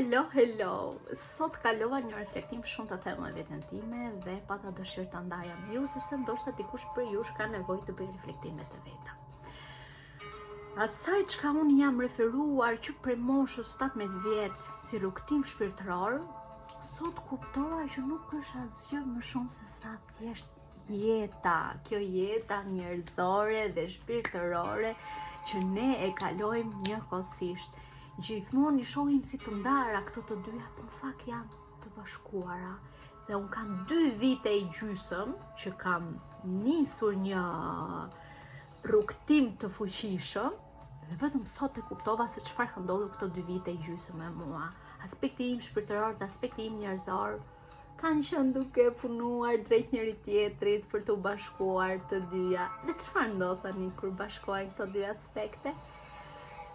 Hello! Sot kalova një reflektim shumë të thellë me veten time dhe pata dëshirë ta ndaja me ju sepse ndoshta dikush për ju ka nevojë të bëjë reflektime të veta. Asaj çka unë jam referuar që prej moshës 17 vjeç si rrugtim shpirtëror, sot kuptova që nuk është asgjë më shumë se sa thjesht jeta, kjo jeta njerëzore dhe shpirtërore që ne e kalojmë njëkohësisht. Gjithmonë i shohim si të ndara këto të dyja, por në fakt janë të bashkuara. Dhe unë kam 2 vite i gjysëm që kam nisur një rrugtim të fuqishëm dhe vetëm sot e kuptova se çfarë ka ndodhur këto 2 vite i gjysëm me mua. Aspekti im shpirtëror dhe aspekti im njerëzor kanë qenë duke punuar drejt njëri tjetrit për të bashkuar të dyja. Dhe çfarë ndodh tani kur bashkohen këto 2 aspekte?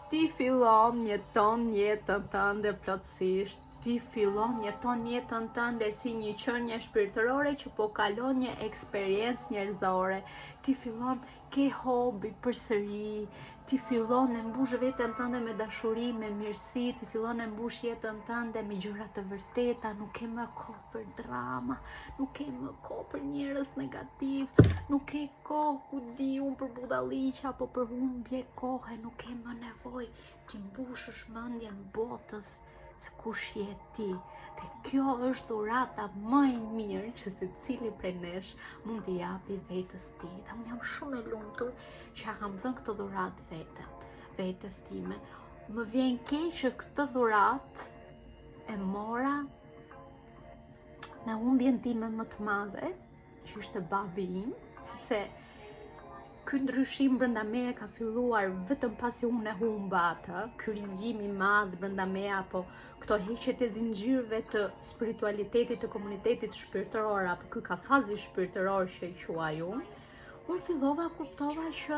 Ti fillon jeton jetën tënde plotësisht, ti fillon jeton jetën tënde si një qenie shpirtërore që po kalon një eksperiencë njerëzore, ti fillon ke hobi përsëri, ti fillon e mbush veten tënde me dashuri, me mirësi, ti fillon e mbush jetën tënde me gjëra të vërteta, nuk ke më kohë për drama, nuk ke më kohë për njerëz negativ, nuk ke kohë ku di unë për budalliqe apo për humbje kohe, nuk ke më nevojë ti mbushësh mendjen botës se kush je ti. Dhe kjo është dhurata më e mirë që secili prej nesh mund t'i japi vetes tij. Dhe unë jam shumë e lumtur që kam dhënë këtë dhuratë vetes time. Më vjen keq që këtë dhuratë e mora me humbjen time më të madhe, që ishte babi im, sepse ky ndryshim brenda meje ka filluar vetëm pasi unë e humba atë, ky rrëzim i madh brenda meje apo këto heqjet e zinxhirëve të spiritualitetit të komunitetit shpirtëror apo ky kafazi shpirtëror që e quaj unë fillova kuptova që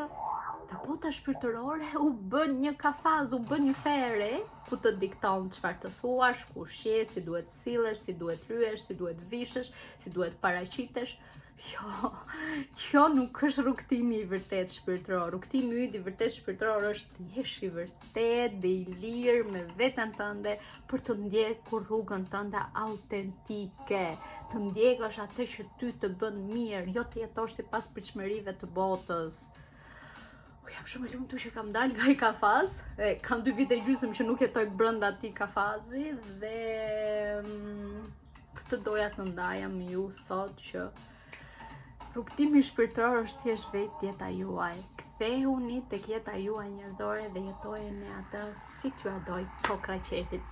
ta bota shpirtërore u bën një kafaz, u bën një fere ku të dikton çfarë të thuash, kush je, si duhet sillesh, si duhet rryesh, si duhet vishësh, si duhet paraqitesh. Kjo nuk është rrugtimi i vërtet shpirtëror. Rrugtimi i vërtet shpirtëror është të jesh i vërtet dhe i lirë me veten tënde për të ndjekur rrugën tënde autentike, të ndjekësh atë që ty të bën mirë, jo të jetosh sipas pritshmërive të botës. Jam shumë e lumtur që kam dalë nga i kafaz, kam 2 vite gjysmë që nuk jetoj brenda atij kafazi dhe këtë doja të ndaja me ju sot që rrugtimi shpirtëror është thjesht vetë jeta juaj. Kthehuni tek jeta juaj njerëzore dhe jetojeni atë si t'ju doj kokra qefit.